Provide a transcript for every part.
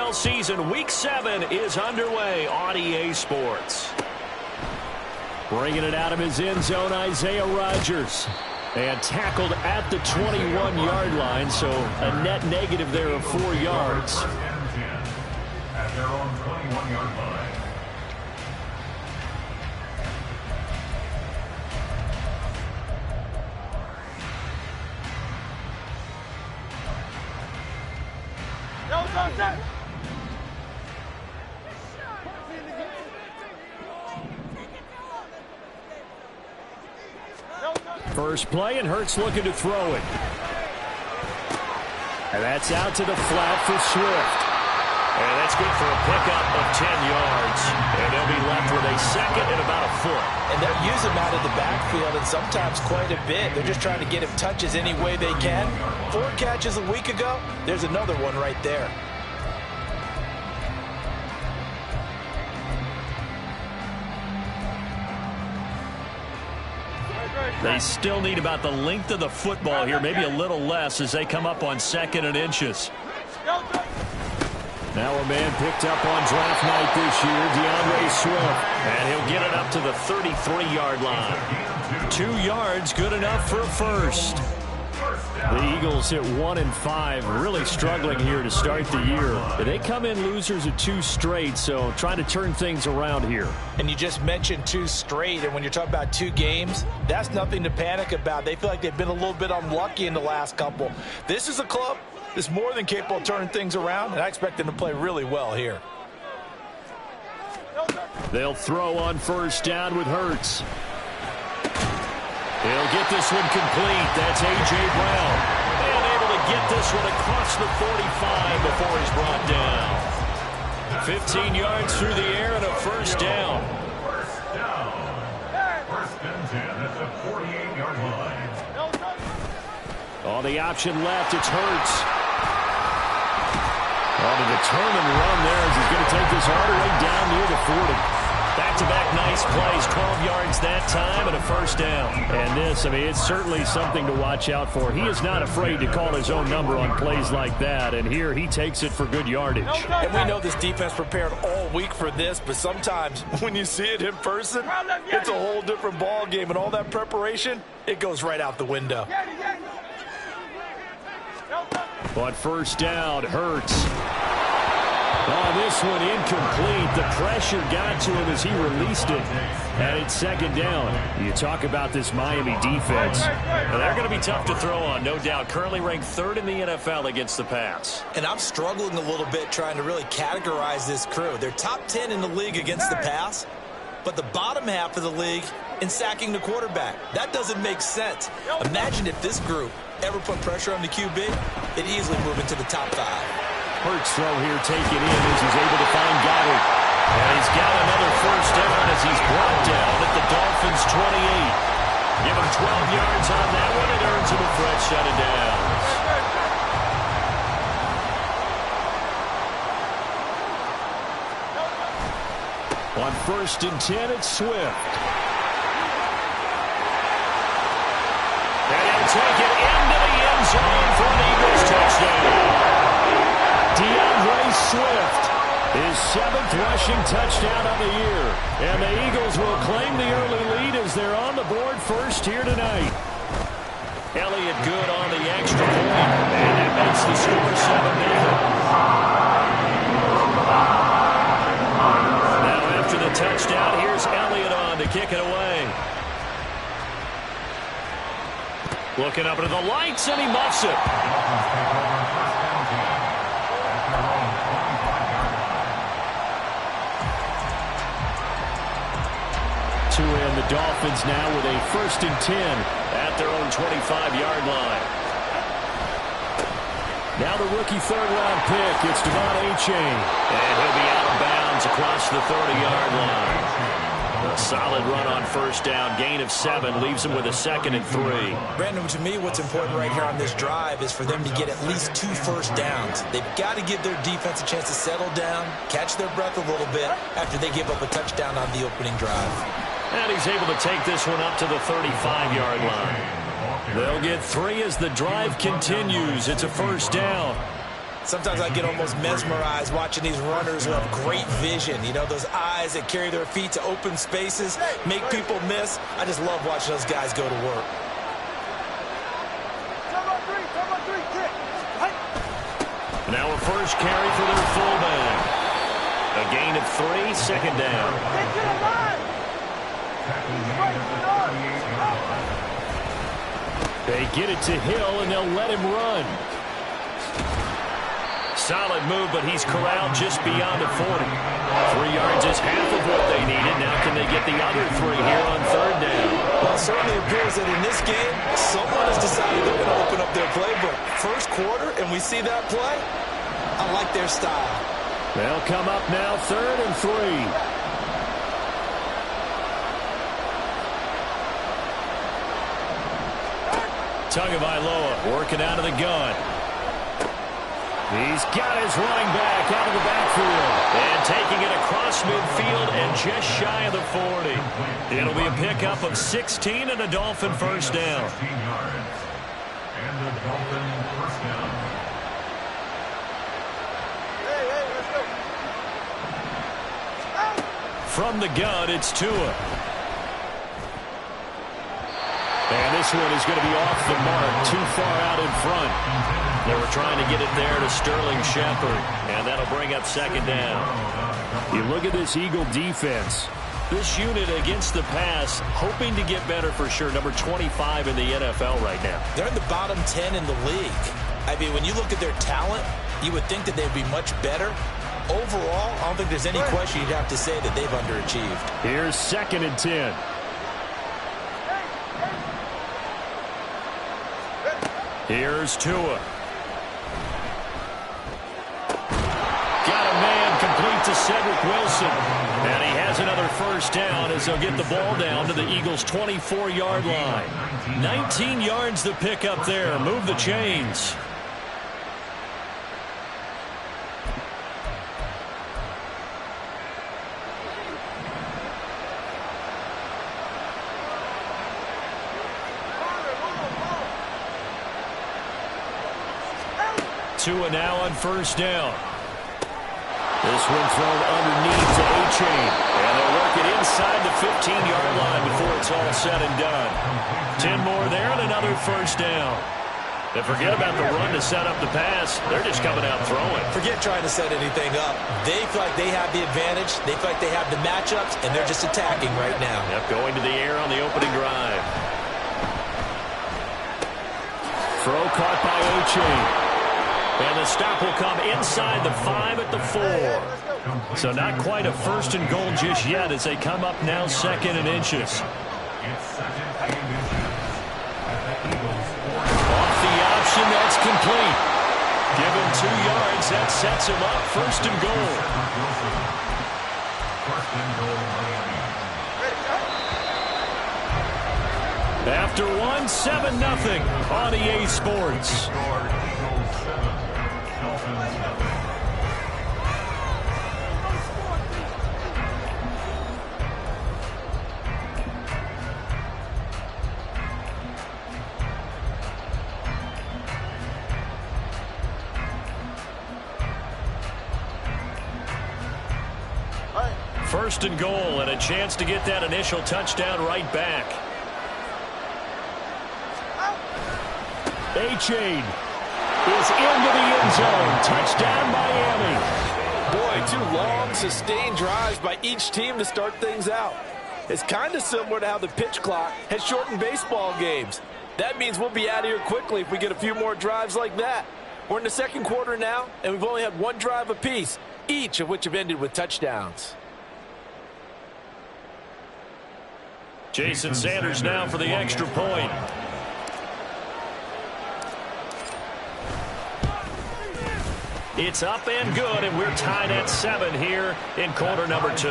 NFL season, Week 7 is underway on EA Sports. Bringing it out of his end zone, Isaiah Rodgers. And tackled at the 21-yard line, so a net negative there of 4 yards. At their own 21-yard line. First play, and Hurts looking to throw it. And that's out to the flat for Swift. And that's good for a pickup of 10 yards. And they'll be left with a second and about a foot. And they'll use him out of the backfield, and sometimes quite a bit. They're just trying to get him touches any way they can. 4 catches a week ago. There's another one right there. They still need about the length of the football here, maybe a little less as they come up on 2nd and inches. Now a man picked up on draft night this year, DeAndre Swift. And he'll get it up to the 33-yard line. 2 yards, good enough for a first. The Eagles hit 1-5, really struggling here to start the year. They come in losers of 2 straight, so trying to turn things around here. And you just mentioned 2 straight, and when you're talking about 2 games, that's nothing to panic about. They feel like they've been a little bit unlucky in the last couple. This is a club that's more than capable of turning things around, and I expect them to play really well here. They'll throw on first down with Hurts. He'll get this one complete. That's A.J. Brown. And able to get this one across the 45 before he's brought down. 15 yards through the air and a first down. First down. First and 10 at the 48-yard line. On the option left, it's Hurts. On a determined run there as he's going to take this all the way down near the 40. Back-to-back nice plays, 12 yards that time and a first down. And this, I mean, it's certainly something to watch out for. He is not afraid to call his own number on plays like that, and here he takes it for good yardage. And we know this defense prepared all week for this, but sometimes when you see it in person, it's a whole different ball game, and all that preparation, it goes right out the window. But first down, Hurts. Oh, this one incomplete. The pressure got to him as he released it. And it's 2nd down. You talk about this Miami defense. And they're going to be tough to throw on, no doubt. Currently ranked 3rd in the NFL against the pass. And I'm struggling a little bit trying to really categorize this crew. They're top 10 in the league against the pass, but the bottom half of the league in sacking the quarterback. That doesn't make sense. Imagine if this group ever put pressure on the QB, it'd easily move into the top 5. Hurts throw here taken in as he's able to find Goddard. And he's got another first down as he's brought down at the Dolphins' 28. Give him 12 yards on that one and earns him a fresh set of downs. On 1st and 10, it's Swift. And he'll take it into the end zone for an Eagles touchdown. DeAndre Swift, his 7th rushing touchdown of the year. And the Eagles will claim the early lead as they're on the board first here tonight. Elliott good on the extra point, and that makes the score 7-0. Now after the touchdown, here's Elliott on to kick it away. Looking up into the lights, and he muffs it. And the Dolphins now with a 1st and 10 at their own 25-yard line. Now the rookie 3rd-round pick, it's Devon Achane. And he'll be out of bounds across the 30-yard line. A solid run on first down, gain of 7, leaves him with a 2nd and 3. Brandon, to me, what's important right here on this drive is for them to get at least 2 first downs. They've got to give their defense a chance to settle down, catch their breath a little bit after they give up a touchdown on the opening drive. And he's able to take this one up to the 35-yard line. They'll get 3 as the drive continues. It's a first down. Sometimes I get almost mesmerized watching these runners who have great vision. You know, those eyes that carry their feet to open spaces, make people miss. I just love watching those guys go to work. Now a first carry for their fullback. A gain of 3, second down. They get it to Hill, and they'll let him run. Solid move, but he's corralled just beyond the 40. 3 yards is half of what they needed. Now can they get the other 3 here on third down? Well, it certainly appears that in this game, someone has decided they're going to open up their playbook. First quarter, and we see that play. I like their style. They'll come up now, 3rd and 3. Tagovailoa working out of the gun. He's got his running back out of the backfield. And taking it across midfield and just shy of the 40. It'll be a pickup of 16 and a Dolphin first down. And the Dolphin first down. From the gun, it's Tua. And this one is going to be off the mark, too far out in front. They were trying to get it there to Sterling Shepard, and that'll bring up second down. You look at this Eagle defense. This unit against the pass, hoping to get better for sure. Number 25 in the NFL right now. They're in the bottom 10 in the league. I mean, when you look at their talent, you would think that they'd be much better. Overall, I don't think there's any question you'd have to say that they've underachieved. Here's 2nd and 10. Here's Tua. Got a man complete to Cedric Wilson. And he has another first down as they'll get the ball down to the Eagles' 24-yard line. 19 yards to pick up there. Move the chains. Tua now on first down. This one thrown underneath to A-Chain. And they'll work it inside the 15-yard line before it's all said and done. 10 more there and another first down. And forget about the run to set up the pass. They're just coming out throwing. Forget trying to set anything up. They feel like they have the advantage. They feel like they have the matchups, and they're just attacking right now. Yep, going to the air on the opening drive. Throw caught by A-Chain. And the stop will come inside the 5 at the 4. So not quite a first and goal just yet as they come up now 2nd and inches. It's 2nd and inches at the Eagles' 4. Off the option, that's complete. Give him 2 yards, that sets him up 1st and goal. 1st and goal, Miami. After 1, 7-0 on EA Sports. First and goal, and a chance to get that initial touchdown right back. A-Chain is into the end zone. Touchdown, Miami. Boy, 2 long, sustained drives by each team to start things out. It's kind of similar to how the pitch clock has shortened baseball games. That means we'll be out of here quickly if we get a few more drives like that. We're in the 2nd quarter now, and we've only had 1 drive apiece, each of which have ended with touchdowns. Jason Sanders now for the extra point. It's up and good, and we're tied at 7 here in quarter number 2.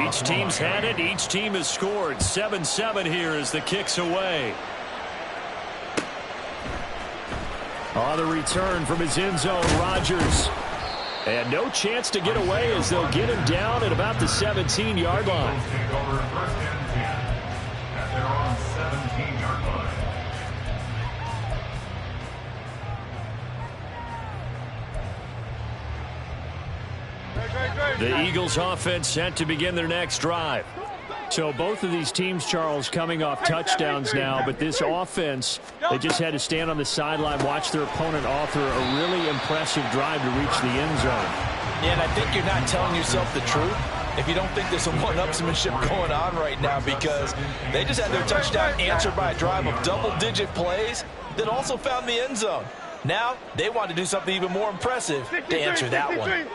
Each team's had it. Each team has scored. 7-7 here as the kick's away. On the return from his end zone, Rodgers. And no chance to get away as they'll get him down at about the 17-yard line. The Eagles offense set to begin their next drive. So both of these teams, Charles, coming off touchdowns now, but this offense, they just had to stand on the sideline, watch their opponent author a really impressive drive to reach the end zone. Yeah, and I think you're not telling yourself the truth if you don't think there's some one-upsmanship going on right now, because they just had their touchdown answered by a drive of double-digit plays that also found the end zone. Now they want to do something even more impressive to answer that one.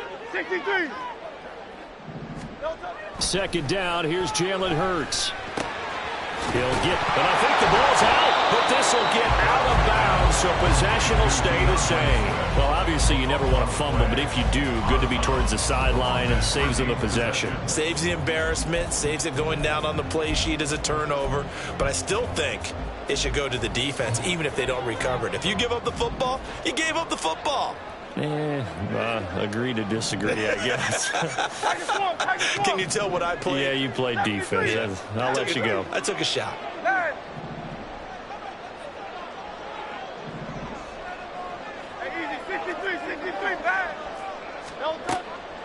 2nd down, here's Jalen Hurts. He'll get, but I think the ball's out, but this will get out of bounds, so possession will stay the same. Well, obviously you never want to fumble, but if you do, good to be towards the sideline and saves them a possession. Saves the embarrassment, saves it going down on the play sheet as a turnover, but I still think it should go to the defense, even if they don't recover it. If you give up the football, you gave up the football. Agree to disagree, I guess. Can you tell what I played? Yeah, you played defense. Yeah. I'll let you go. I took a shot.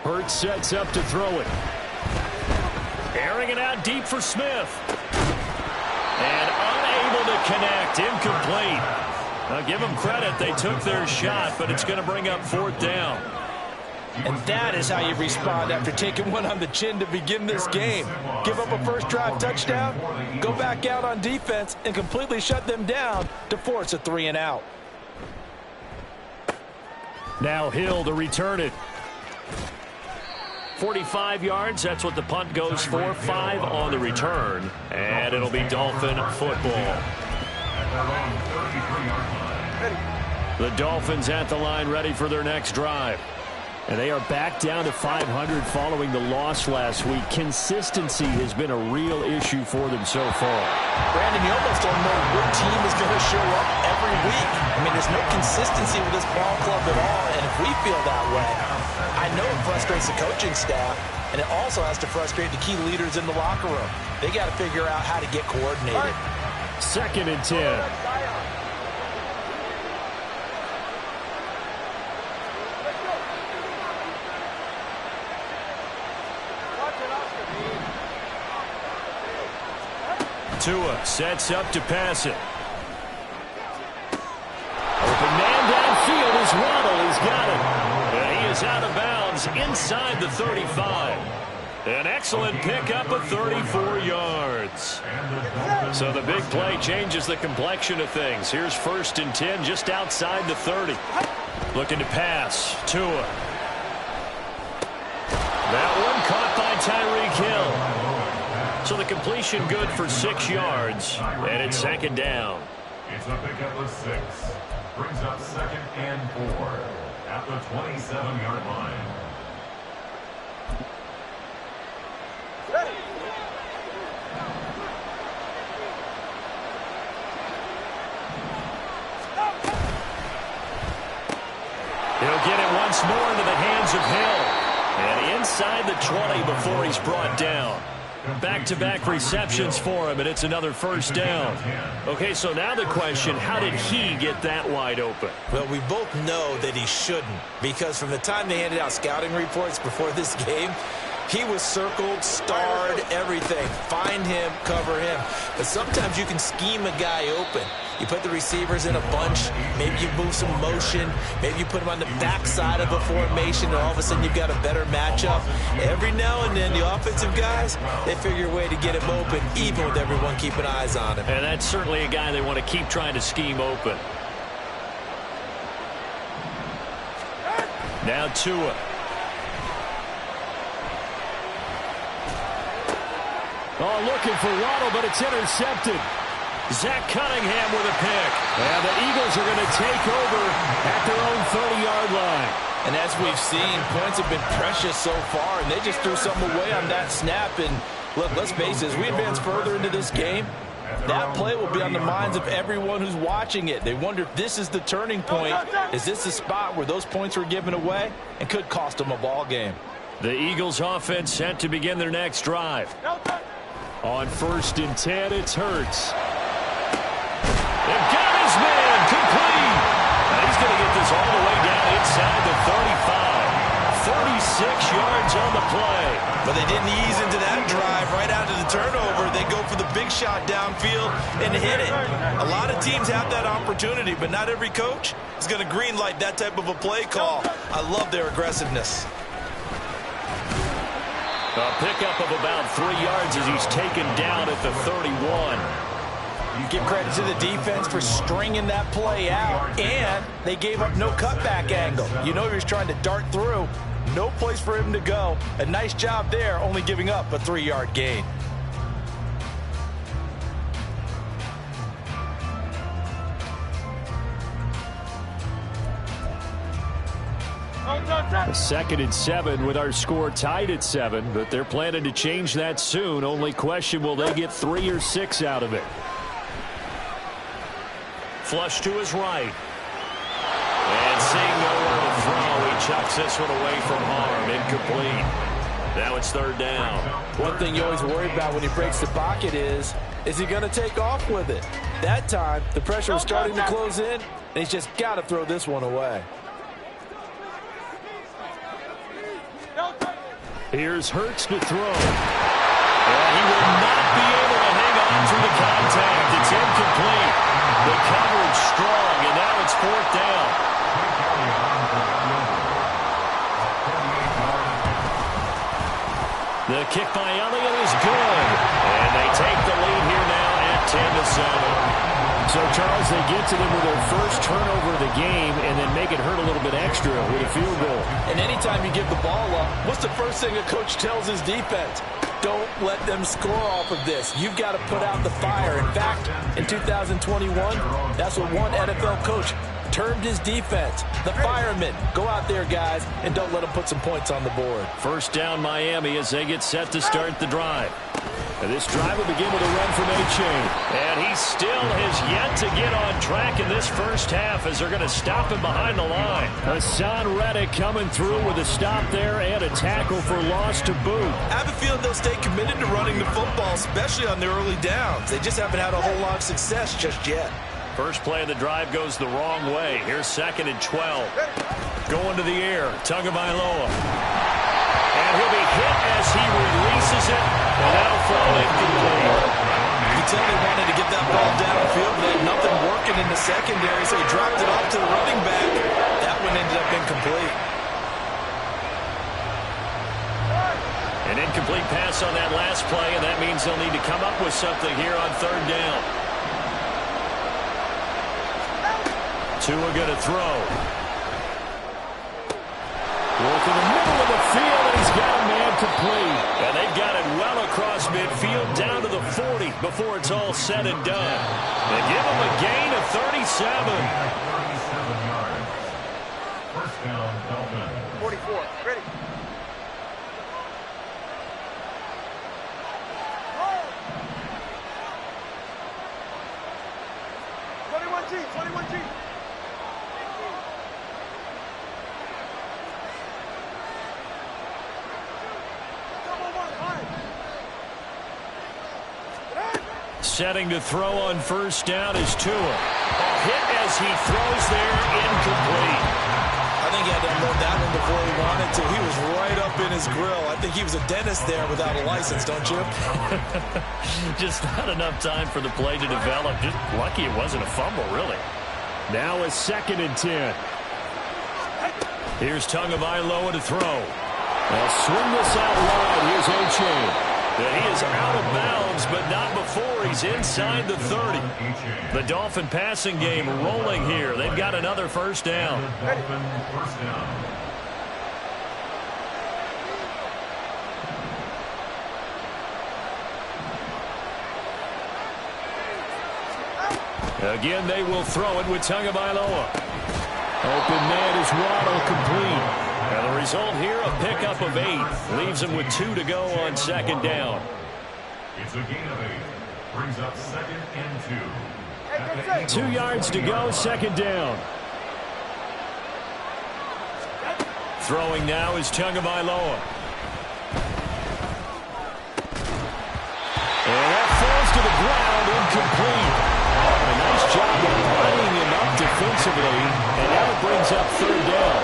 Hurts sets up to throw it. Airing it out deep for Smith. And unable to connect. Incomplete. I'll give them credit. They took their shot, but it's going to bring up 4th down. And that is how you respond after taking one on the chin to begin this game. Give up a first-drive touchdown, go back out on defense, and completely shut them down to force a 3-and-out. Now Hill to return it. 45 yards, that's what the punt goes for. 5 on the return, and it'll be Dolphin football. The Dolphins at the line, ready for their next drive. And they are back down to 500 following the loss last week. Consistency has been a real issue for them so far. Brandon, you almost don't know what team is going to show up every week. I mean, there's no consistency with this ball club at all, and if we feel that way, I know it frustrates the coaching staff, and it also has to frustrate the key leaders in the locker room. They got to figure out how to get coordinated. 2nd and 10. Tua sets up to pass it. Open man downfield is Waddle. He's got it. And he is out of bounds inside the 35. An excellent pickup of 34 yards. So the big play changes the complexion of things. Here's 1st and 10 just outside the 30. Looking to pass. Tua. That one caught by Tyreek Hill. So the completion good for 6 yards, and it's 2nd down. It's a pickup of 6. Brings up 2nd and 4 at the 27-yard line. He'll get it once more into the hands of Hill. And inside the 20 before he's brought down. Back-to-back receptions for him, and it's another 1st down. Okay, so now the question, how did he get that wide open? Well, we both know that he shouldn't, because from the time they handed out scouting reports before this game, he was circled, starred, everything. Find him, cover him. But sometimes you can scheme a guy open. You put the receivers in a bunch. Maybe you move some motion. Maybe you put them on the backside of a formation, and all of a sudden you've got a better matchup. Every now and then, the offensive guys, they figure a way to get him open, even with everyone keeping eyes on him. And that's certainly a guy they want to keep trying to scheme open. Now Tua. Oh, looking for Waddle, but it's intercepted. Zach Cunningham with a pick. And the Eagles are going to take over at their own 30-yard line. And as we've seen, points have been precious so far, and they just threw something away on that snap. And look, let's face it, as we advance further into this game, that play will be on the minds of everyone who's watching it. They wonder if this is the turning point. Is this the spot where those points were given away and could cost them a ball game? The Eagles offense set to begin their next drive. On 1st and 10, it's Hurts. They've got his man complete. And he's going to get this all the way down inside the 35. 36 yards on the play. But they didn't ease into that drive right out of the turnover. They go for the big shot downfield and hit it. A lot of teams have that opportunity, but not every coach is going to greenlight that type of a play call. I love their aggressiveness. A pickup of about 3 yards as he's taken down at the 31. You give credit to the defense for stringing that play out, and they gave up no cutback angle. You know he was trying to dart through. No place for him to go. A nice job there, only giving up a 3-yard gain. A 2nd and 7 with our score tied at 7, but they're planning to change that soon. Only question, will they get 3 or 6 out of it? Flush to his right. And seeing nowhere to throw, he chucks this one away from harm. Incomplete. Now it's 3rd down. One thing you always worry about when he breaks the pocket is he going to take off with it? That time, the pressure was starting to close in, and he's just got to throw this one away. Here's Hurts to throw. And he will not be able to hang on to the contact. It's incomplete. The coverage strong, and now it's 4th down. The kick by Elliott is good. And they take the lead here now at 10-7. So, Charles, they get to them with their first turnover of the game and then make it hurt a little bit extra with a field goal. And anytime you give the ball up, what's the first thing a coach tells his defense? Don't let them score off of this. You've got to put out the fire. In fact, in 2021, that's what one NFL coach termed his defense. The firemen. Go out there, guys, and don't let them put some points on the board. First down, Miami, as they get set to start the drive. And this drive will begin with a run from A-Chain. And he still has yet to get on track in this first half as they're going to stop him behind the line. Hassan Reddick coming through with a stop there and a tackle for loss to boot. I have a feeling they'll stay committed to running the football, especially on their early downs. They just haven't had a whole lot of success just yet. First play of the drive goes the wrong way. Here's 2nd and 12. Going to the air, Tagovailoa. And he'll be hit as he releases it. And that'll fall incomplete. You can tell they wanted to get that ball downfield, but they had nothing working in the secondary, so he dropped it off to the running back. That one ended up incomplete. An incomplete pass on that last play, and that means they'll need to come up with something here on 3rd down. Tua going to throw. Work in the middle of the field, and he's got a man complete. And they've got it well across midfield down to the 40 before it's all said and done. They give him a gain of 37. 37 yards. First down, Dolphins. 44. Ready. Roll. 21G. Setting to throw on first down is Tua. A hit as he throws there, incomplete. I think he had to unload that one before he wanted to. He was right up in his grill. I think he was a dentist there without a license, don't you? Just not enough time for the play to develop. Just lucky it wasn't a fumble, really. Now a 2nd and 10. Here's Tagovailoa to throw. They'll swing this out wide. Here's A-Chain. And he is out of bounds, but not before he's inside the 30. The Dolphin passing game rolling here. They've got another first down. Again, they will throw it with Tagovailoa. Open man is Waddle, complete. And the result here, a pickup of 8. Leaves him with 2 to go on 2nd down. It's a gain of 8. Brings up 2nd and 2. 2 yards to go, 2nd down. Throwing now is Tagovailoa. And that falls to the ground, incomplete. A nice job of lining him up defensively, and now it brings up 3rd down.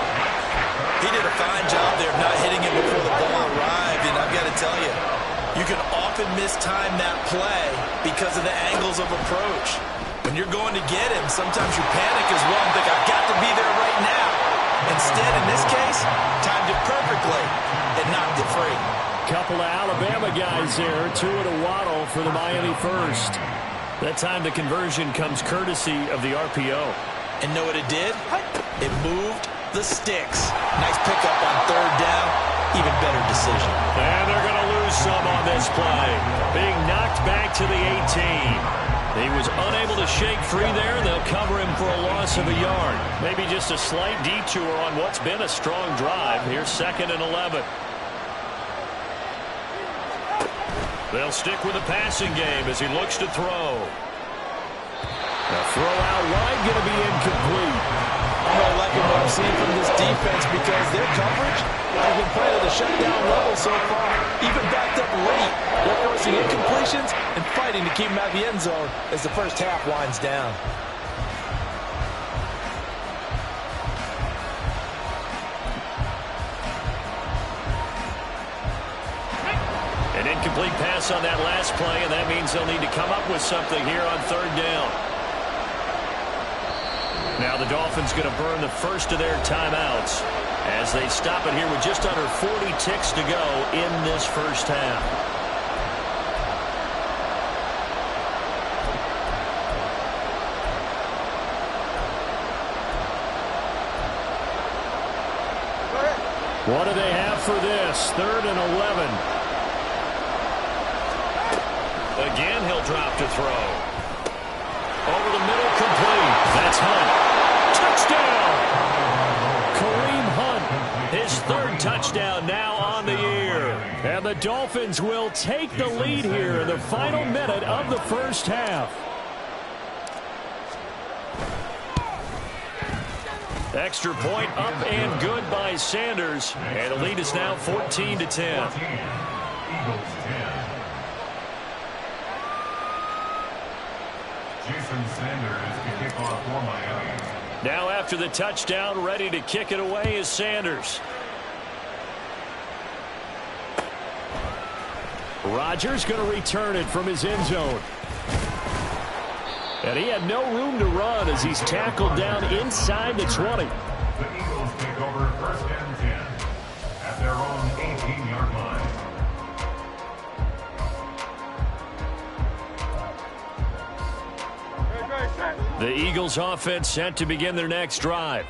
He did a fine job there of not hitting him before the ball arrived. tell you, you can often mistime that play because of the angles of approach. When you're going to get him, sometimes you panic as well and think, I've got to be there right now. Instead, in this case, timed it perfectly and knocked it free. Couple of Alabama guys there, two at a waddle for the Miami first. That time the conversion comes courtesy of the RPO. And know what it did? It moved the sticks. Nice pickup on third down. Even better decision. And they're going to lose some on this play. Being knocked back to the 18. He was unable to shake free there. They'll cover him for a loss of a yard. Maybe just a slight detour on what's been a strong drive. Here's 2nd and 11. They'll stick with the passing game as he looks to throw. The throw out wide going to be incomplete. I'm really liking what I'm seeing from this defense because their coverage has been playing at a shutdown level so far. Even backed up late. They're forcing incompletions and fighting to keep them out of the end zone as the first half winds down. An incomplete pass on that last play, and that means they'll need to come up with something here on third down. Now the Dolphins going to burn the first of their timeouts as they stop it here with just under 40 ticks to go in this first half. What do they have for this? 3rd and 11. Again, he'll drop to throw. Over the middle, complete. That's Hunt. Touchdown! Kareem Hunt, his 3rd touchdown now on the year. And the Dolphins will take the lead here in the final minute of the first half. Extra point up and good by Sanders. And the lead is now 14-10. Eagles 10. Jason Sanders to kick off for Miami. Now after the touchdown, ready to kick it away is Sanders. Rodgers going to return it from his end zone. And he had no room to run as he's tackled down inside the 20. The Eagles take over 1st and 10 at their own 18-yard line. The Eagles offense set to begin their next drive.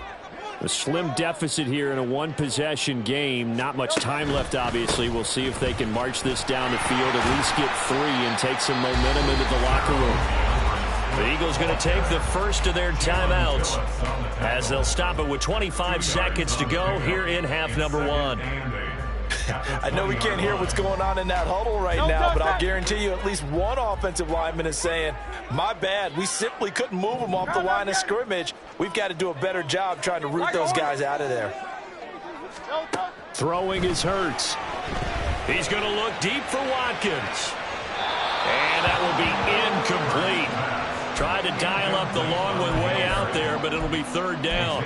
A slim deficit here in a one-possession game. Not much time left, obviously. We'll see if they can march this down the field, at least get 3 and take some momentum into the locker room. The Eagles going to take the first of their timeouts as they'll stop it with 25 seconds to go here in half number 1. I know we can't hear what's going on in that huddle right now, but I'll guarantee you at least one offensive lineman is saying, my bad, we simply couldn't move them off the line of scrimmage. We've got to do a better job trying to root those guys out of there. Throwing is Hurts. He's going to look deep for Watkins. And that will be incomplete. Tried to dial up the long one way out there, but it'll be 3rd down.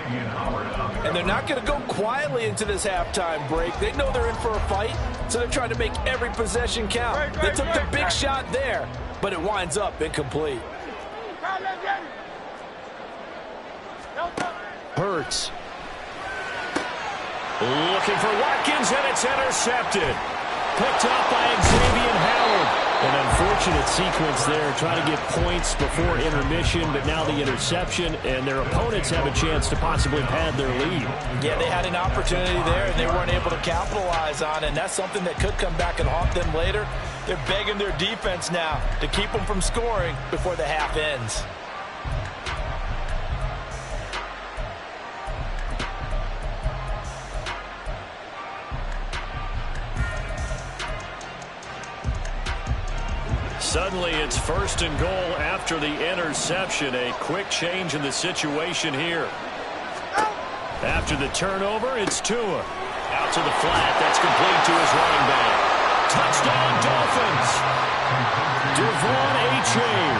And they're not going to go quietly into this halftime break. They know they're in for a fight, so they're trying to make every possession count. They took the big shot there, but it winds up incomplete. Hurts. Looking for Watkins, and it's intercepted. Picked up by Xavier Howard. An unfortunate sequence there, trying to get points before intermission, but now the interception, and their opponents have a chance to possibly pad their lead. Yeah, they had an opportunity there, and they weren't able to capitalize on it, and that's something that could come back and haunt them later. They're begging their defense now to keep them from scoring before the half ends. Suddenly, it's 1st and goal after the interception. A quick change in the situation here. After the turnover, it's Tua. Out to the flat. That's complete to his running back. Touchdown, Dolphins. Devon Achane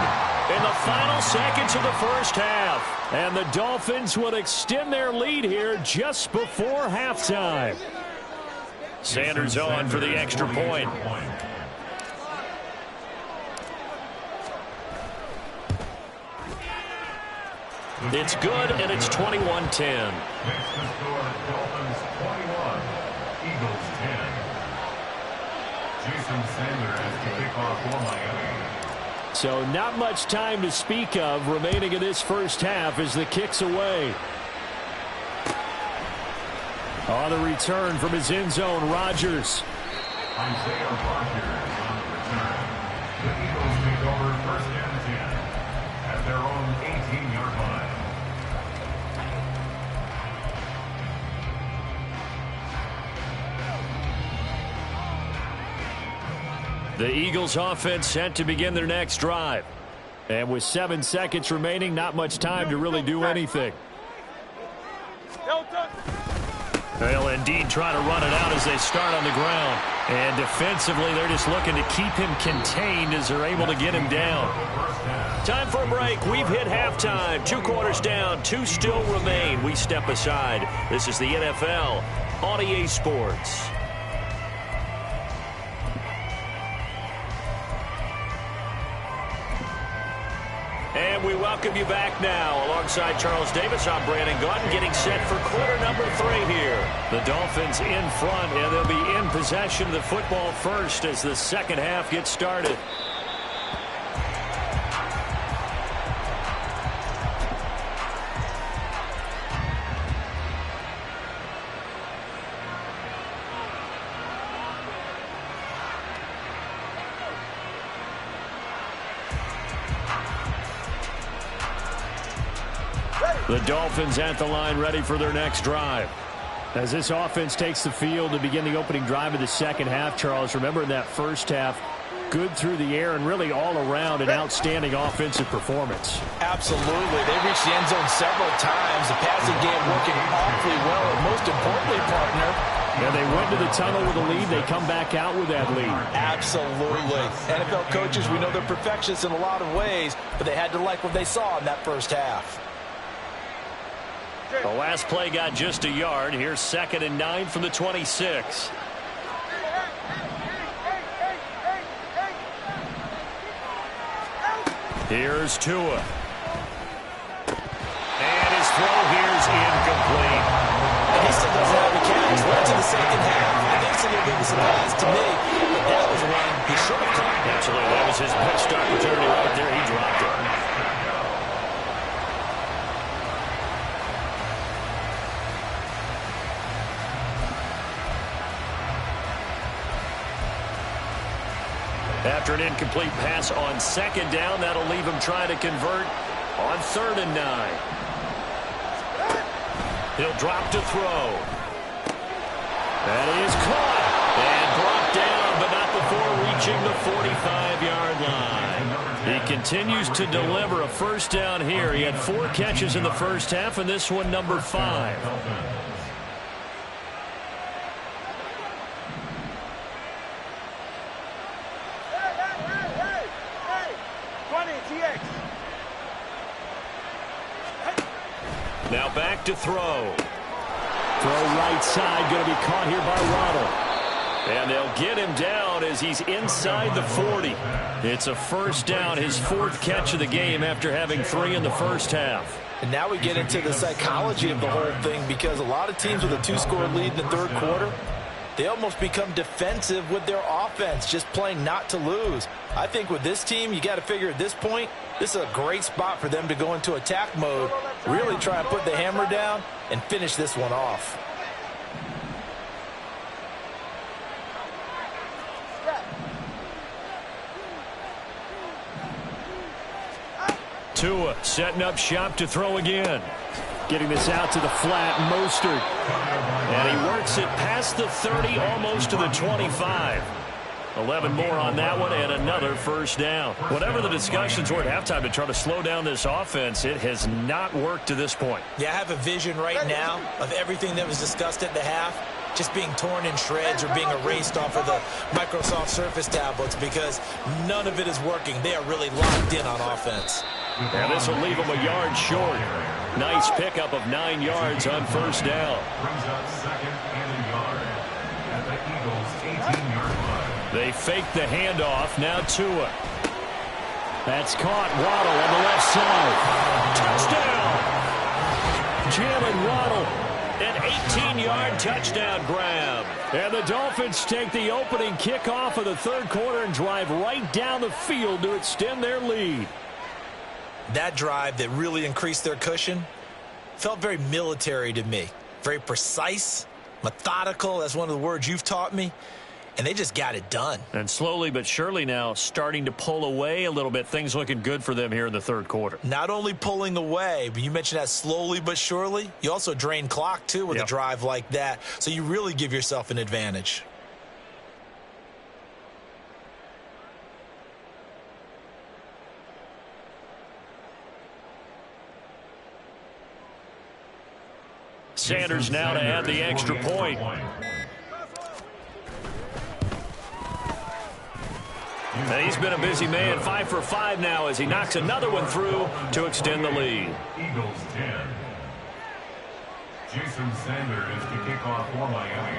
in the final seconds of the first half. And the Dolphins will extend their lead here just before halftime. Sanders on for the extra point. It's good, and it's 21-10. Makes the score Dolphins 21, Eagles 10. Jason Sanders to kick off for Miami. So not much time to speak of remaining in this first half as the kick's away. On the return from his end zone, Rodgers. Isaiah Rodgers on the return. The Eagles take over first and 10 at their own 18-yard line. The Eagles offense set to begin their next drive. And with 7 seconds remaining, not much time to really do anything. They'll indeed try to run it out as they start on the ground. And defensively, they're just looking to keep him contained as they're able to get him down. Time for a break. We've hit halftime. 2 quarters down, 2 still remain. We step aside. This is the NFL on EA Sports. And we welcome you back now. Alongside Charles Davis, I'm Brandon Gaudin, getting set for quarter number 3 here. The Dolphins in front, and they'll be in possession of the football first as the second half gets started. The Dolphins at the line, ready for their next drive. As this offense takes the field to begin the opening drive of the second half, Charles, remember in that first half, good through the air and really all around an outstanding offensive performance. Absolutely. They reached the end zone several times. The passing game working awfully well, and most importantly, partner, and they went to the tunnel with a lead. They come back out with that lead. Absolutely. NFL coaches, we know they're perfectionists in a lot of ways, but they had to like what they saw in that first half. The last play got just a yard. Here's 2nd and 9 from the 26. Here's Tua. And his throw here's incomplete. And he still doesn't have a catch. Went to the second half. I think it's a little bit of a surprise to me, but that was one he should have caught. Absolutely. That was his best opportunity right there. He dropped it. After an incomplete pass on 2nd down, that'll leave him trying to convert on 3rd and 9. He'll drop to throw. That is caught and brought down, but not before reaching the 45-yard line. He continues to deliver a first down here. He had 4 catches in the first half, and this one number 5. Now back to throw. Throw right side, going to be caught here by Waddle. And they'll get him down as he's inside the 40. It's a first down, his 4th catch of the game after having 3 in the first half. And now we get into the psychology of the whole thing, because a lot of teams with a 2-score lead in the 3rd quarter, they almost become defensive with their offense, just playing not to lose. I think with this team, you got to figure at this point, this is a great spot for them to go into attack mode, really try and put the hammer down and finish this one off. Tua setting up shop to throw again. Getting this out to the flat, Mostert. And he works it past the 30, almost to the 25. 11 more on that one, and another first down. Whatever the discussions were at halftime to try to slow down this offense, it has not worked to this point. Yeah, I have a vision right now of everything that was discussed at the half just being torn in shreds or being erased off of the Microsoft Surface tablets, because none of it is working. They are really locked in on offense. And this will leave them a yard short. Nice pickup of 9 yards on first down. Brings up 2nd and a yard at at the Eagles' 18-yard line. They fake the handoff. Now Tua. That's caught. Waddle on the left side. Touchdown! Jalen Waddle. An 18-yard touchdown grab. And the Dolphins take the opening kickoff of the third quarter and drive right down the field to extend their lead. That drive that really increased their cushion felt very military to me. Very precise, methodical. That's one of the words you've taught me. And they just got it done. And slowly but surely now starting to pull away a little bit. Things looking good for them here in the third quarter. Not only pulling away, but you mentioned that slowly but surely. You also drain clock, too, with a drive like that. So you really give yourself an advantage. Sanders now to add the extra point. And he's been a busy man, 5 for 5 now as he knocks another one through to extend the lead. Eagles 10. Jason Sanders to kick off for Miami.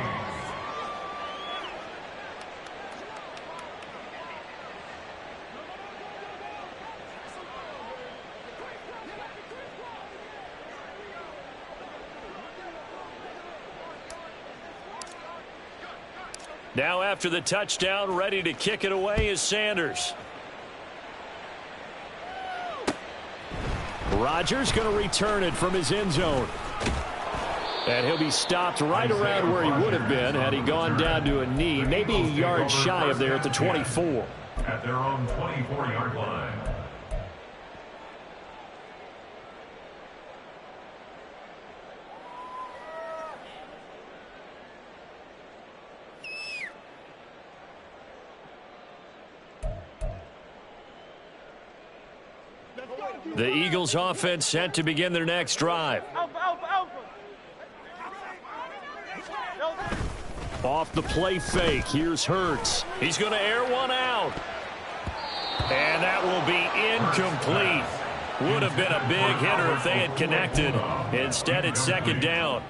Now after the touchdown, ready to kick it away is Sanders. Rodgers going to return it from his end zone. And he'll be stopped right around where he would have been had he gone down to a knee, maybe a yard shy of there at the 24. At their own 24-yard line. The Eagles offense set to begin their next drive. Off the play fake, here's Hurts. He's going to air one out. And that will be incomplete. Would have been a big hitter if they had connected. Instead, it's second down.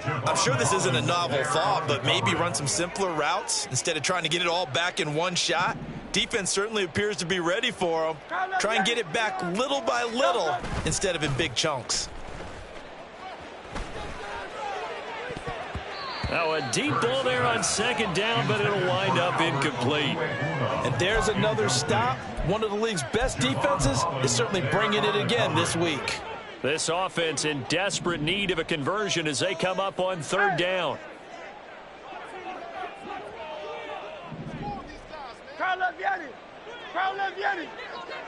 I'm sure this isn't a novel thought, but maybe run some simpler routes instead of trying to get it all back in one shot. Defense certainly appears to be ready for him. Try and get it back little by little instead of in big chunks. Now a deep ball there on second down, but it'll wind up incomplete. And there's another stop. One of the league's best defenses is certainly bringing it again this week. This offense in desperate need of a conversion as they come up on third down.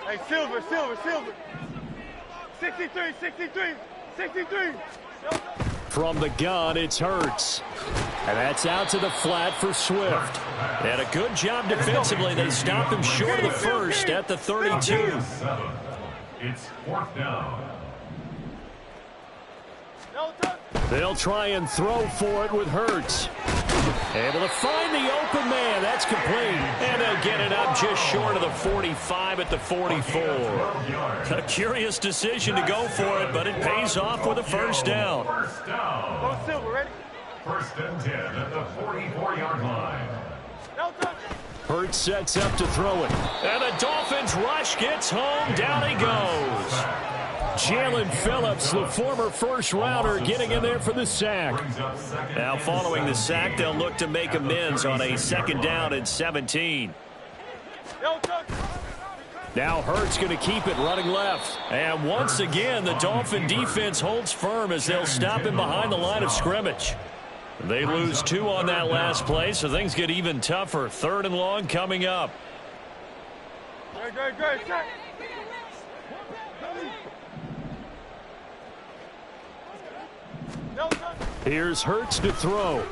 Hey, Silver. 63. From the gun, it's Hurts. And that's out to the flat for Swift. And a good job defensively. They stopped him short of the first at the 32. It's fourth down. They'll try and throw for it with Hurts. Able to find the open man. That's complete. And they'll get it up just short of the 45 at the 44. A curious decision to go for it, but it pays off with a first down. First down. Silver, ready? First and 10 at the 44-yard line. Hurts sets up to throw it. And the Dolphins rush gets home. Down he goes. Jalen Phillips, the former first-rounder, getting in there for the sack. Now following the sack, they'll look to make amends on a second down and 17. Now Hurts going to keep it running left. And once again, the Dolphin defense holds firm as they'll stop him behind the line of scrimmage. They lose 2 on that last play, so things get even tougher. Third and long coming up. Great. Here's Hurts to throw.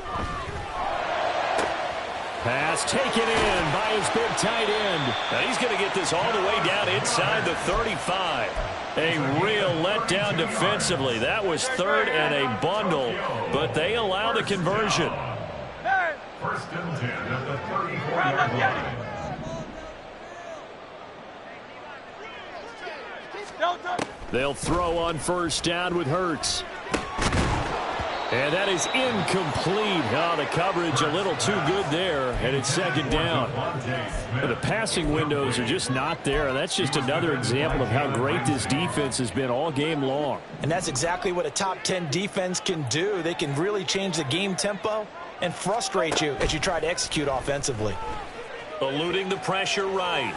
Pass taken in by his big tight end. And he's going to get this all the way down inside the 35. A real letdown defensively. That was third and a bundle, but they allow the conversion. First and 10 at the 34-yard line. They'll throw on first down with Hurts. And that is incomplete. Oh, the coverage a little too good there, and it's second down. But the passing windows are just not there. That's just another example of how great this defense has been all game long. And that's exactly what a top 10 defense can do. They can really change the game tempo and frustrate you as you try to execute offensively. Eluding the pressure right.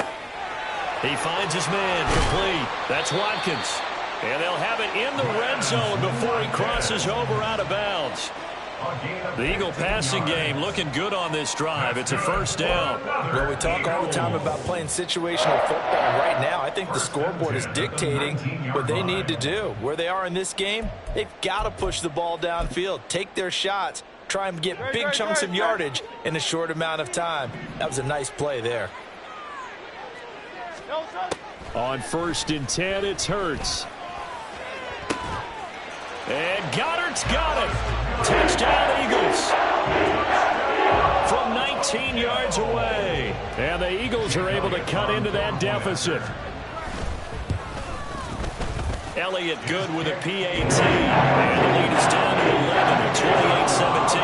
He finds his man complete. That's Watkins. And they'll have it in the red zone before he crosses over out of bounds. The Eagle passing game looking good on this drive. It's a first down. Well, we talk all the time about playing situational football. Right now, I think the scoreboard is dictating what they need to do. Where they are in this game, they've got to push the ball downfield, take their shots, try and get big chunks of yardage in a short amount of time. That was a nice play there. On 1st and 10, it's Hurts. And Goddard's got it. Touchdown, Eagles. From 19 yards away. And the Eagles are able to cut into that deficit. Elliott good with a PAT. And the lead is down to 11 at 28-17.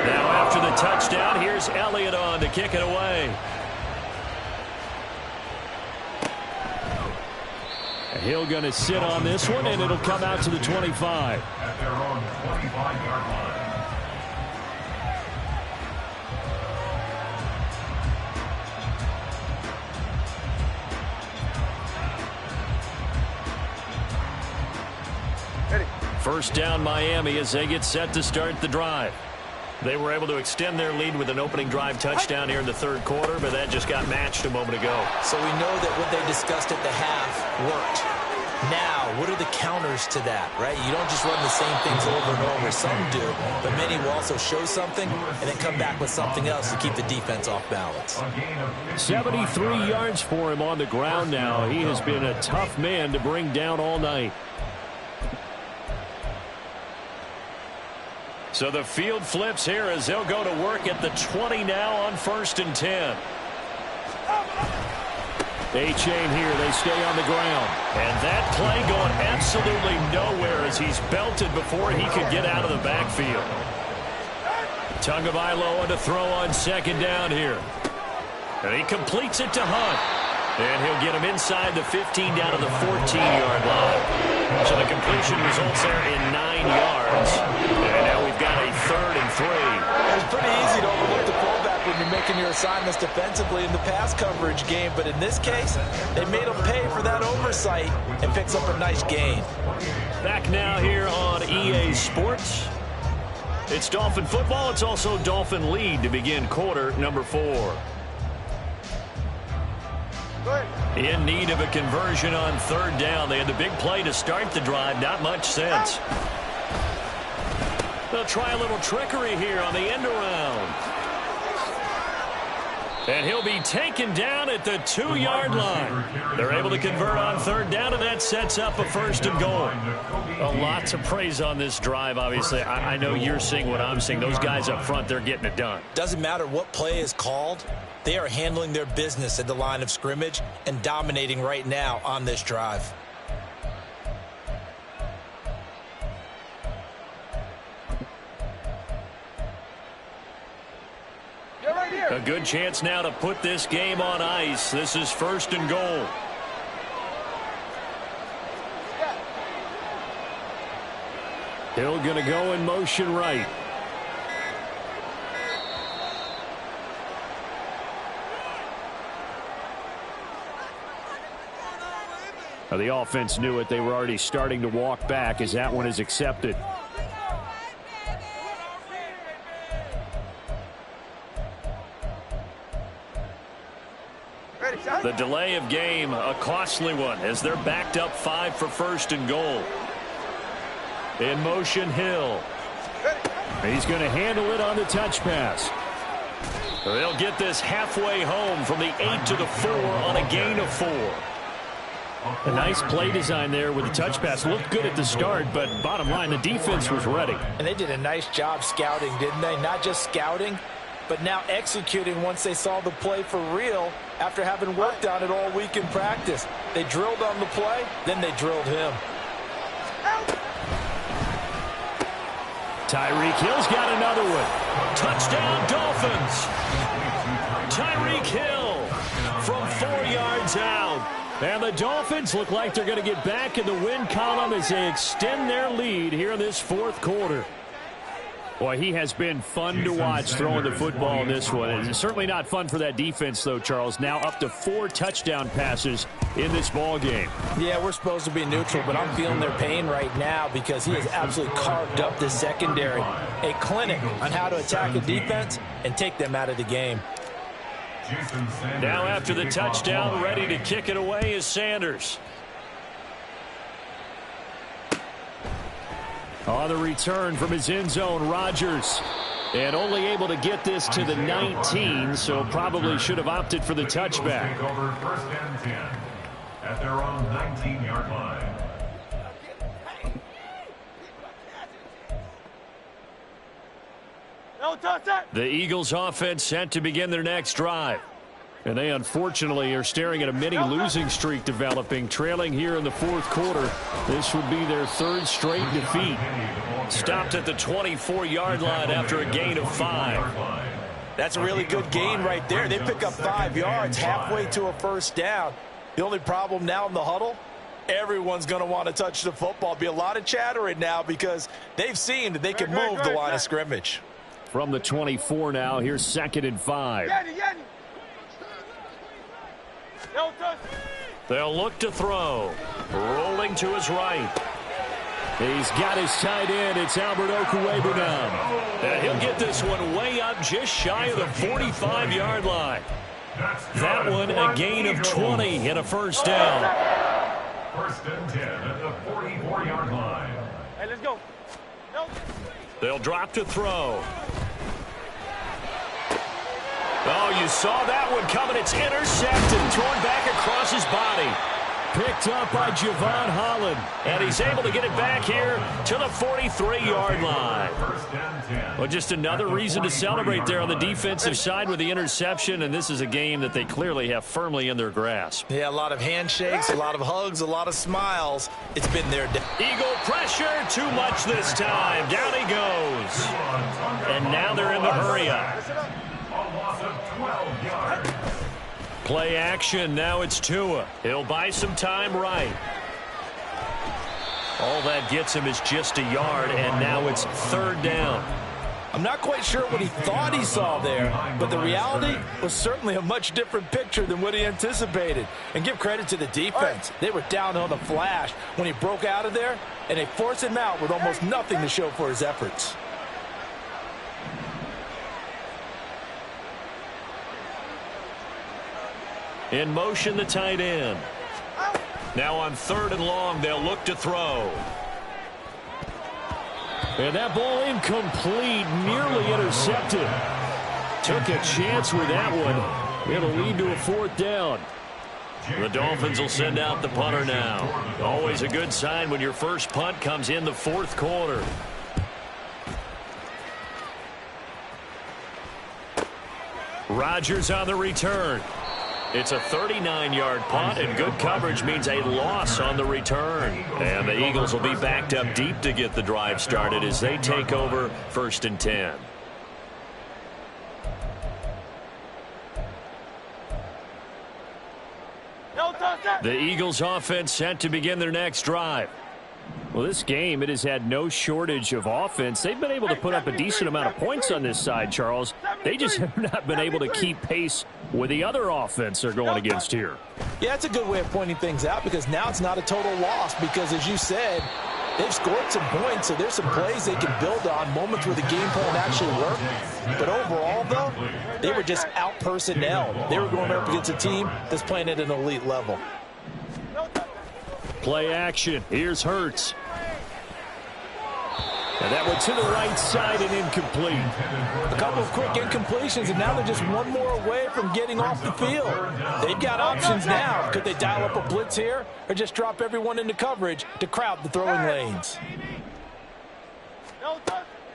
Now after the touchdown, here's Elliott on to kick it away. Hill going to sit on this one, and it'll come out to the 25. At their own 25-yard line. First down Miami as they get set to start the drive. They were able to extend their lead with an opening drive touchdown here in the third quarter, but that just got matched a moment ago. So we know that what they discussed at the half worked. Now, what are the counters to that, right? You don't just run the same things over and over. Some do, but many will also show something and then come back with something else to keep the defense off balance. 73 yards for him on the ground now. He has been a tough man to bring down all night. So the field flips here as they'll go to work at the 20 now on 1st and 10. A-chain here. They stay on the ground. And that play going absolutely nowhere as he's belted before he could get out of the backfield. Tagovailoa to throw on second down here. And he completes it to Hunt. And he'll get him inside the 15 down to the 14-yard line. So the completion results there in 9 yards. And now we've got a 3rd and 3. It's pretty easy to overlook the fullback when you're making your assignments defensively in the pass coverage game. But in this case, they made him pay for that oversight and picks up a nice gain. Back now here on EA Sports. It's Dolphin football. It's also Dolphin lead to begin quarter number 4. In need of a conversion on 3rd down. They had the big play to start the drive. Not much sense. They'll try a little trickery here on the end around. And he'll be taken down at the 2-yard line. They're able to convert on 3rd down, and that sets up a 1st and goal. Lots of praise on this drive, obviously. I know you're seeing what I'm seeing. Those guys up front, they're getting it done. Doesn't matter what play is called. They are handling their business at the line of scrimmage and dominating right now on this drive. A good chance now to put this game on ice. This is 1st and goal. Hill going to go in motion right. The offense knew it. They were already starting to walk back as that one is accepted. The delay of game, a costly one, as they're backed up 5 for 1st and goal. In motion, Hill. He's going to handle it on the touch pass. They'll get this halfway home from the 8 to the 4 on a gain of 4. A nice play design there with the touch pass. Looked good at the start, but bottom line, the defense was ready. And they did a nice job scouting, didn't they? Not just scouting, but now executing once they saw the play for real after having worked on it all week in practice. They drilled on the play, then they drilled him. Tyreek Hill's got another one. Touchdown, Dolphins. Tyreek Hill from 4 yards out. And the Dolphins look like they're going to get back in the win column as they extend their lead here in this fourth quarter. Boy, he has been fun to watch throwing the football in this one. It's certainly not fun for that defense, though, Charles. Now up to 4 touchdown passes in this ball game. Yeah, we're supposed to be neutral, but I'm feeling their pain right now because he has absolutely carved up the secondary. A clinic on how to attack a defense and take them out of the game. Now after the touchdown, ready to kick it away is Sanders. On the return from his end zone, Rodgers. And only able to get this to the 19, so probably should have opted for the touchback. Over first and 10 at their own 19-yard line. No touch that. The Eagles offense set to begin their next drive. And they unfortunately are staring at a mini losing streak developing, trailing here in the fourth quarter. This would be their 3rd straight defeat. Stopped at the 24-yard line after a gain of 5. That's a really good gain right there. They pick up 5 yards halfway to a first down. The only problem now in the huddle, everyone's going to want to touch the football. Be a lot of chattering now because they've seen that they can move the line of scrimmage. From the 24 now, here's 2nd and 5. No touch. They'll look to throw. Rolling to his right. He's got his tight end. It's Albert Okwuegbunam now. And he'll get this one way up just shy of the 45-yard line. That one a gain of 20 and a first down. First and 10 at the 44-yard line. Hey, let's go. No. They'll drop to throw. Oh, you saw that one coming. It's intercepted, thrown back across his body. Picked up by Javon Holland. And he's able to get it back here to the 43-yard line. Well, just another reason to celebrate there on the defensive side with the interception. And this is a game that they clearly have firmly in their grasp. Yeah, a lot of handshakes, a lot of hugs, a lot of smiles. It's been their day. Eagle pressure, too much this time. Down he goes. And now they're in the hurry-up. A loss of 12 yards. Play action. Now it's Tua. He'll buy some time right. All that gets him is just a yard, and now it's 3rd down. I'm not quite sure what he thought he saw there, but the reality was certainly a much different picture than what he anticipated. And give credit to the defense. They were down on the flash when he broke out of there, and they forced him out with almost nothing to show for his efforts. In motion, the tight end. Now on 3rd and long, they'll look to throw. And that ball incomplete, nearly intercepted. Took a chance with that one. It'll lead to a 4th down. The Dolphins will send out the punter now. Always a good sign when your first punt comes in the 4th quarter. Rodgers on the return. It's a 39-yard punt, and good coverage means a loss on the return. And the Eagles will be backed up deep to get the drive started as they take over 1st and 10. The Eagles offense set to begin their next drive. Well, this game, it has had no shortage of offense. They've been able to put up a decent amount of points on this side, Charles. They just have not been able to keep pace with the other offense they're going against here. Yeah, it's a good way of pointing things out because now it's not a total loss because, as you said, they've scored some points, so there's some plays they can build on, moments where the game plan actually worked. But overall, though, they were just out-personnelled. They were going up against a team that's playing at an elite level. Play action. Here's Hurts. And that went to the right side and incomplete. A couple of quick incompletions, and now they're just one more away from getting off the field. They've got options now. Could they dial up a blitz here or just drop everyone into coverage to crowd the throwing lanes?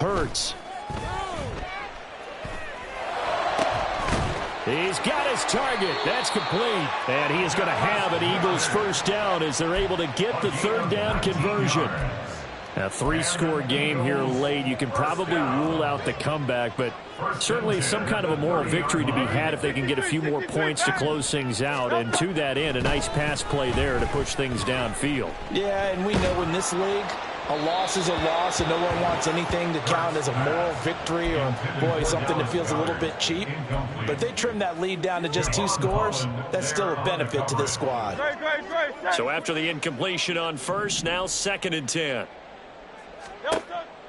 Hurts. He's got his target. That's complete. And he is going to have an Eagles first down as they're able to get the third down conversion. A three-score game here late. You can probably rule out the comeback, but certainly some kind of a moral victory to be had if they can get a few more points to close things out. And to that end, a nice pass play there to push things downfield. Yeah, and we know in this league, a loss is a loss, and no one wants anything to count as a moral victory or, boy, something that feels a little bit cheap. But if they trim that lead down to just 2 scores, that's still a benefit to this squad. So after the incompletion on first, now 2nd and 10.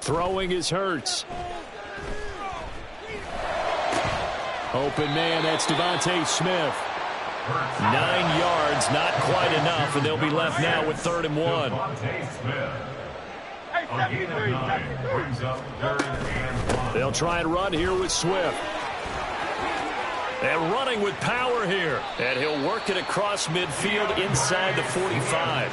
Throwing is Hurts. Open man, that's Devontae Smith. 9 yards, not quite enough, and they'll be left now with 3rd and 1. They'll try and run here with Swift. And running with power here. And he'll work it across midfield inside the 45.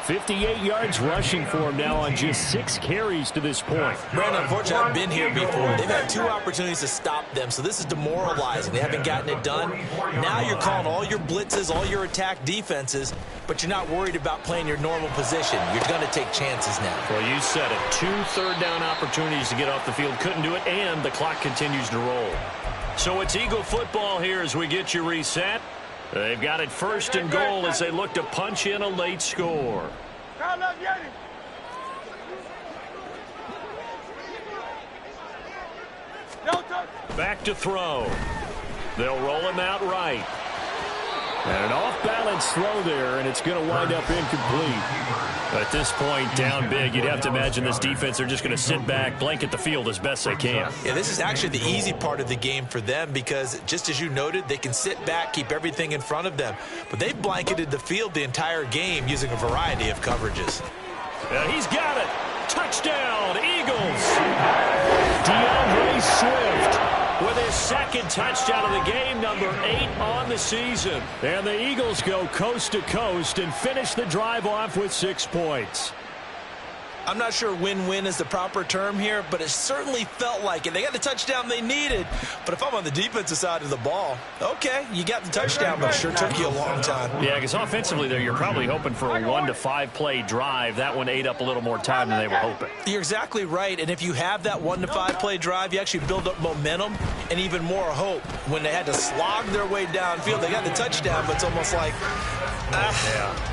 58 yards rushing for him now on just 6 carries to this point. Brandon, unfortunately, I've been here before. They've had 2 opportunities to stop them, so this is demoralizing. They haven't gotten it done. Now you're calling all your blitzes, all your attack defenses, but you're not worried about playing your normal position. You're going to take chances now. Well, you said it. 2 third-down opportunities to get off the field. Couldn't do it, and the clock continues to roll. So it's Eagle football here as we get you reset. They've got it 1st and goal as they look to punch in a late score. Back to throw. They'll roll him out right. And an off-balance throw there, and it's going to wind up incomplete. At this point, down big, you'd have to imagine this defense, they're just going to sit back, blanket the field as best they can. Yeah, this is actually the easy part of the game for them because, just as you noted, they can sit back, keep everything in front of them. But they've blanketed the field the entire game using a variety of coverages. And he's got it. Touchdown, Eagles. DeAndre Swift with his 2nd touchdown of the game, number 8 on the season. And the Eagles go coast to coast and finish the drive off with 6 points. I'm not sure win-win is the proper term here, but it certainly felt like it. They got the touchdown they needed, but if I'm on the defensive side of the ball, okay, you got the touchdown, but it sure took you a long time. Yeah, because offensively there, you're probably hoping for a 1 to 5 play drive. That one ate up a little more time than they were hoping. You're exactly right, and if you have that 1 to 5 play drive, you actually build up momentum and even more hope. When they had to slog their way downfield, they got the touchdown, but it's almost like,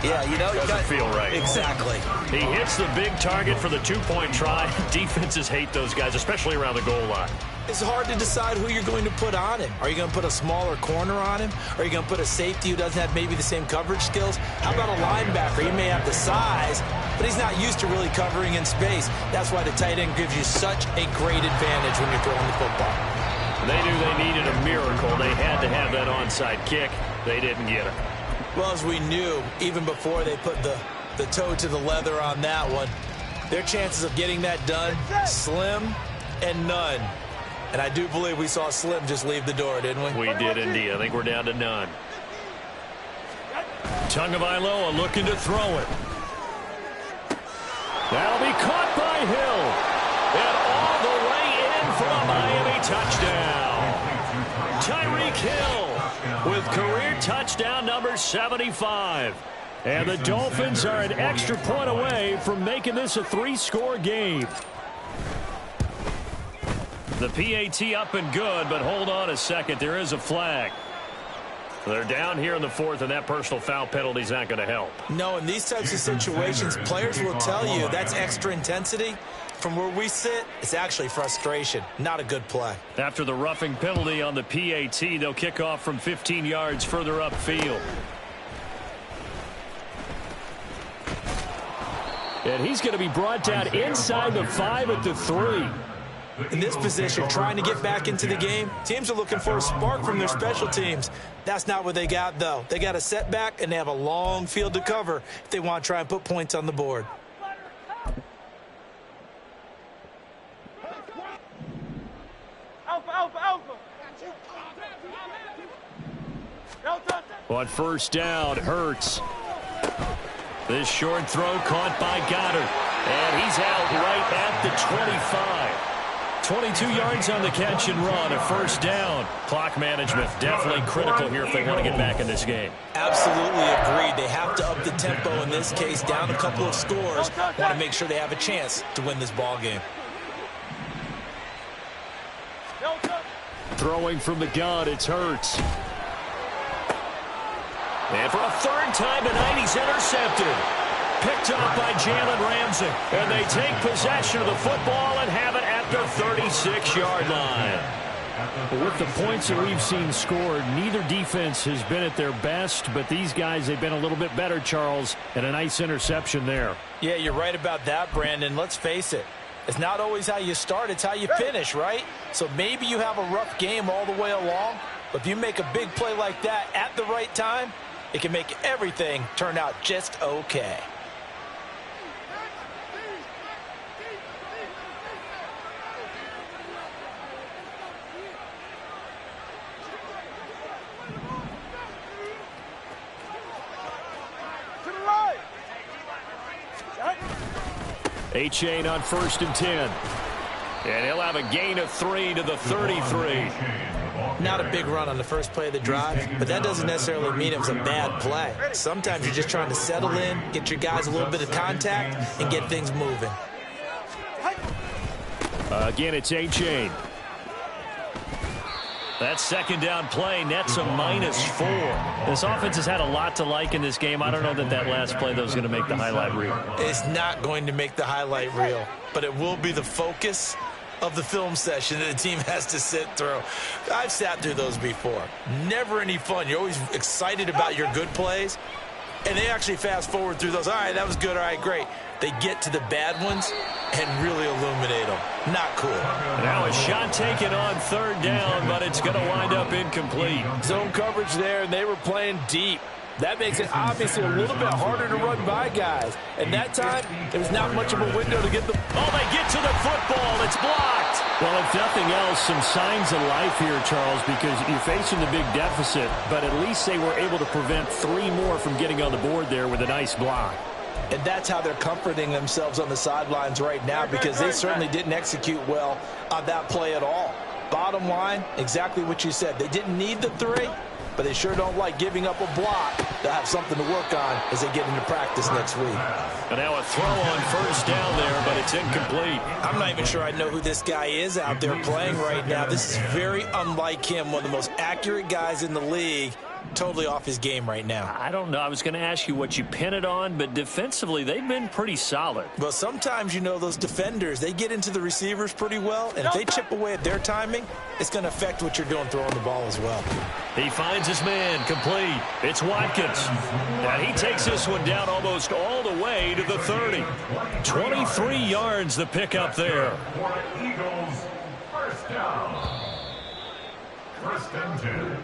yeah, you know, doesn't feel right. Exactly. He hits the big target for the 2-point try. Defenses hate those guys, especially around the goal line. It's hard to decide who you're going to put on him. Are you going to put a smaller corner on him? Are you going to put a safety who doesn't have maybe the same coverage skills? How about a linebacker? He may have the size, but he's not used to really covering in space. That's why the tight end gives you such a great advantage when you're throwing the football. They knew they needed a miracle. They had to have that onside kick. They didn't get it. Well, as we knew, even before they put the toe to the leather on that one, their chances of getting that done, slim and none. And I do believe we saw Slim just leave the door, didn't we? We did indeed. I think we're down to none. Tagovailoa looking to throw it. That'll be caught by Hill. And all the way in for a Miami touchdown. Tyreek Hill with career touchdown number 75. And the Dolphins are an extra point away from making this a 3-score game. The PAT up and good, but hold on a second. There is a flag. They're down here in the 4th, and that personal foul penalty is not going to help. No, in these types of situations, players will tell you that's extra intensity. From where we sit, it's actually frustration. Not a good play. After the roughing penalty on the PAT, they'll kick off from 15 yards further upfield. And he's going to be brought down inside the 5 at the 3. In this position, trying to get back into the game, teams are looking for a spark from their special teams. That's not what they got, though. They got a setback, and they have a long field to cover if they want to try and put points on the board. On 1st down, Hurts. This short throw caught by Goddard. And he's out right at the 25. 22 yards on the catch and run, a first down. Clock management definitely critical here if they want to get back in this game. Absolutely agreed. They have to up the tempo in this case, down a couple of scores. Want to make sure they have a chance to win this ball game. Throwing from the gun, it's Hurts. And for a third time tonight, he's intercepted. Picked up by Jalen Ramsey. And they take possession of the football and have it at the 36-yard line. With the points that we've seen scored, neither defense has been at their best, but these guys, they've been a little bit better, Charles, and a nice interception there. Yeah, you're right about that, Brandon. Let's face it. It's not always how you start, it's how you finish, right? So maybe you have a rough game all the way along, but if you make a big play like that at the right time, it can make everything turn out just okay. A-Chain on 1st and 10. And he'll have a gain of 3 to the 33. Not a big run on the first play of the drive, but that doesn't necessarily mean it was a bad play. Sometimes you're just trying to settle in, get your guys a little bit of contact, and get things moving. Again, it's A-Chain. That second down play nets a -4. This offense has had a lot to like in this game. I don't know that last play, though, is going to make the highlight reel. It's not going to make the highlight reel, but it will be the focus of the film session that the team has to sit through. I've sat through those before. Never any fun. You're always excited about your good plays, and they actually fast forward through those. All right, that was good. All right, great. They get to the bad ones and really illuminate them. Not cool. Now a shot taken on 3rd down, but it's going to wind up incomplete. Zone coverage there, and they were playing deep. That makes it obviously a little bit harder to run by guys. And that time, there was not much of a window to get the... Oh, they get to the football. It's blocked. Well, if nothing else, some signs of life here, Charles, because you're facing the big deficit, but at least they were able to prevent 3 more from getting on the board there with a nice block. And that's how they're comforting themselves on the sidelines right now, because they certainly didn't execute well on that play at all. Bottom line, exactly what you said. They didn't need the 3, but they sure don't like giving up a block. They'll have something to work on as they get into practice next week. And now a throw on 1st down there, but it's incomplete. I'm not even sure I know who this guy is out there playing right now. This is very unlike him, one of the most accurate guys in the league. Totally off his game right now. I don't know. I was going to ask you what you pin it on, but defensively, they've been pretty solid. Well, sometimes, you know, those defenders, they get into the receivers pretty well, and if they chip away at their timing, it's going to affect what you're doing throwing the ball as well. He finds his man complete. It's Watkins. And he takes this one down almost all the way to the 30. 23 yards the pickup there. For the Eagles, 1st down. 1st and 10.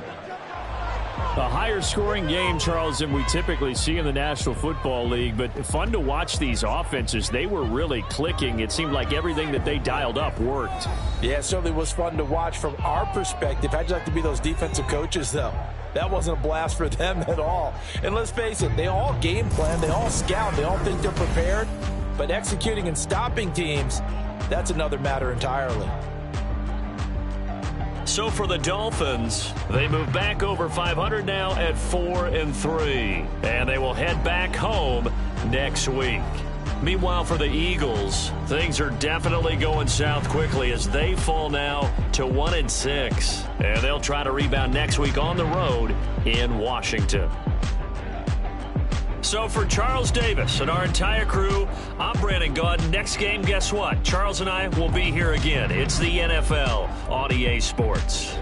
A higher scoring game, Charles, than we typically see in the National Football League, but fun to watch these offenses. They were really clicking. It seemed like everything that they dialed up worked. Yeah, it certainly was fun to watch from our perspective. How'd you like to be those defensive coaches, though? That wasn't a blast for them at all. And let's face it, they all game plan, they all scout, they all think they're prepared, but executing and stopping teams, that's another matter entirely. So for the Dolphins, they move back over 500 now at 4-3, and they will head back home next week. Meanwhile, for the Eagles, things are definitely going south quickly as they fall now to 1-6, and they'll try to rebound next week on the road in Washington. So for Charles Davis and our entire crew, I'm Brandon Gaudin. Next game, guess what? Charles and I will be here again. It's the NFL on EA Sports.